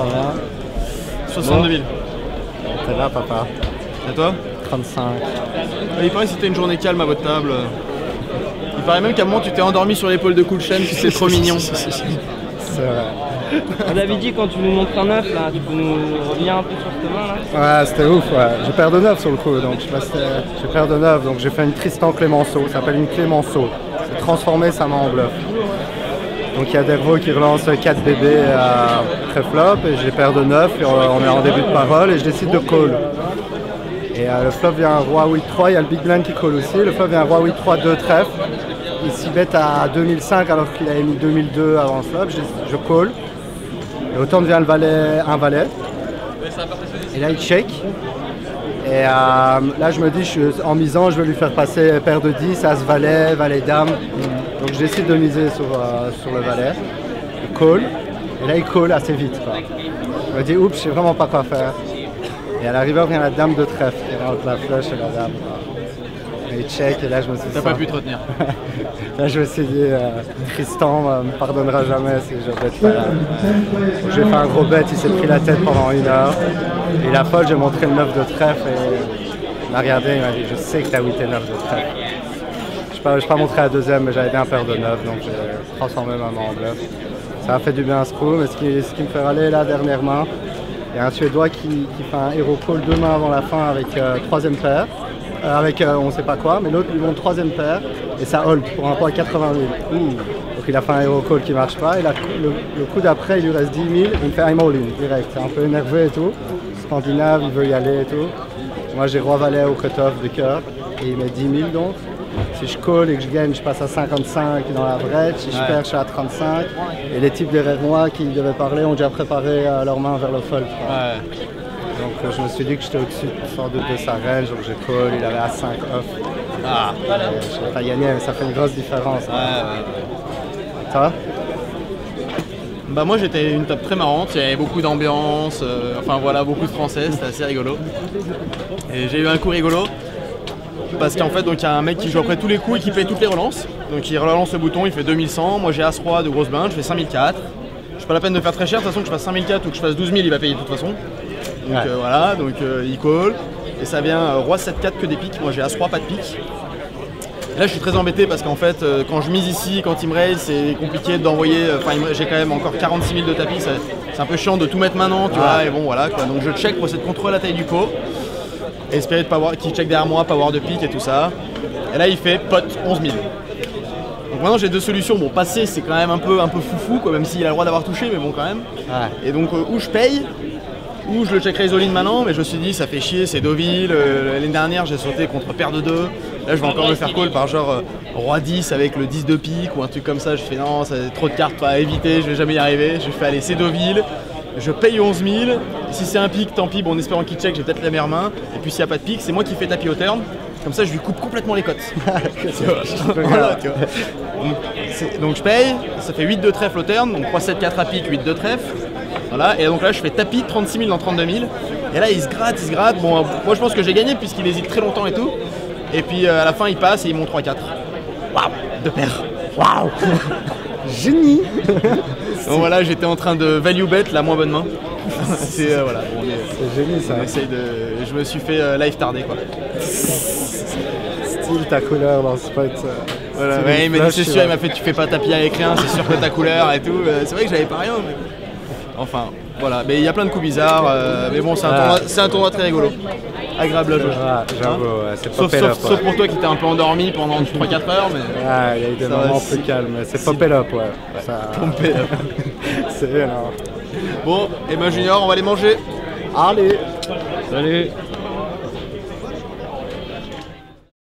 va. 62 000. T'es là, papa. Et toi? 35. Il paraît que c'était une journée calme à votre table. Il paraît même qu'à un moment tu t'es endormi sur l'épaule de Coolchen, c'est trop mignon. C'est vrai. On avait dit quand tu nous montres un œuf là, tu peux nous revenir un peu sur cette main là? Ouais, c'était ouf, ouais. J'ai paire de 9 sur le coup, donc j'ai paire de 9, donc j'ai fait une Tristan Clémenceau, ça s'appelle une Clémenceau. C'est transformé sa main en bluff. Donc il y a Dervaux qui relance 4 bébés à pré-flop et j'ai paire de 9 et on est en début de parole et je décide de call. Et le flop vient roi 8-3, il y a le big blind qui call aussi, le flop vient roi 8-3, 2 trèfles. Il s'y bête à 2005 alors qu'il avait mis 2002 avant le flop, je call. Et au turn vient le valet, un valet. Et là il check. Et là je me dis, en misant, je vais lui faire passer paire de 10, as valet, valet dame. Donc je décide de miser sur le valet. Je call. Et là il call assez vite, quoi. Je me dis, oups, je sais vraiment pas quoi faire. Et à la river vient la dame de trèfle qui rentre la flush et la dame. Et il check et là je me suis dit... T'as pas pu te retenir. Là je me suis dit, Tristan me pardonnera jamais si je bête pas là. J'ai fait un gros bet, il s'est pris la tête pendant 1 heure. Et la folle, j'ai montré le 9 de trèfle et il m'a regardé, il m'a dit, je sais que t'as 8 et 9 de trèfle. Je n'ai pas montré la deuxième, mais j'avais bien paire de 9, donc j'ai transformé ma main en bluff. Ça a fait du bien à ce coup, mais ce qui me fait râler là, dernière main, il y a un Suédois qui fait un hero call 2 mains avant la fin avec troisième paire, avec on sait pas quoi, mais l'autre lui montre troisième paire et ça hold pour un pot à 80 000. Donc il a fait un hero call qui marche pas, et là, le coup d'après il lui reste 10 000, il me fait I'm all in direct, c'est un peu énervé et tout, scandinave, il veut y aller et tout. Moi j'ai roi valet au cut-off de cœur et il met 10 000 donc. Si je call et que je gagne, je passe à 55 dans la break. Si je perds, je suis à 35. Et les types derrière moi qui devaient parler ont déjà préparé leurs mains vers le fold. Ouais. Donc je me suis dit que j'étais au-dessus sans doute de sa range, donc j'ai call, il avait à 5 off. Ah. Je n'ai pas gagné, mais ça fait une grosse différence. Ça va? Bah moi j'étais une table très marrante, il y avait beaucoup d'ambiance, enfin voilà, beaucoup de français, c'était assez rigolo. Et j'ai eu un coup rigolo. Parce qu'en fait, il y a un mec qui joue après tous les coups et qui paye toutes les relances. Donc il relance le bouton, il fait 2100. Moi j'ai As-Roi de grosse blinde, je fais 5004. Je pas la peine de faire très cher, de toute façon que je fasse 5004 ou que je fasse 12 000, il va payer de toute façon. Donc voilà, donc il call. Et ça vient Roi 7-4 que des piques. Moi j'ai As-Roi, pas de pique. Et là je suis très embêté parce qu'en fait, quand je mise ici, quand il me raise, c'est compliqué d'envoyer. Enfin, j'ai quand même encore 46 000 de tapis. C'est un peu chiant de tout mettre maintenant, tu vois. Et bon voilà quoi. Donc je check pour essayer de contrôler la taille du pot. Et espérer de pas avoir, qu'il check derrière moi, pas avoir de pique et tout ça. Et là il fait pot 11 000. Donc maintenant j'ai deux solutions. Bon, passer c'est quand même un peu foufou quoi, même s'il a le droit d'avoir touché, mais bon quand même. Ouais. Et donc ou je paye, ou je le check raise all in maintenant, mais je me suis dit ça fait chier, c'est Deauville. L'année dernière j'ai sauté contre paire de 2. Là je vais encore me faire call par genre roi 10 avec le 10 de pique ou un truc comme ça. Je fais non, ça trop de cartes à éviter, je vais jamais y arriver. Je fais aller c'est Deauville. Je paye 11 000, si c'est un pic, tant pis, bon, en espérant qu'il check, j'ai peut-être la meilleure main. Et puis s'il n'y a pas de pic, c'est moi qui fais tapis au turn. Comme ça, je lui coupe complètement les cotes. Voilà, tu vois. Donc je paye, ça fait 8 de trèfle au turn, donc 3, 7, 4 à pic, 8 de trèfle. Voilà, et donc là, je fais tapis 36 000 dans 32 000. Et là, il se gratte. Bon, moi, je pense que j'ai gagné puisqu'il hésite très longtemps et tout. Et puis à la fin, il passe et il monte 3-4. Waouh, de paire. Waouh. Génie. Donc voilà, j'étais en train de value bet la moins bonne main. C'est voilà, c'est génie ça. Je me suis fait live tardé quoi. Style ta couleur dans ce spot. Voilà, ouais, il m'a dit c'est sûr, il m'a fait tu fais pas tapis avec rien, c'est sûr que ta couleur et tout. C'est vrai que j'avais pas rien, mais enfin voilà, mais il y a plein de coups bizarres, mais bon c'est un tournoi très rigolo. Agréable à jouer. J'avoue, c'est sauf pour toi qui t'es un peu endormi pendant 3-4 heures, mais. Il y a eu des moments plus calmes, c'est popé up, Pompé up. C'est énorme. Bon, et ben Junior, on va aller manger. Allez. Salut.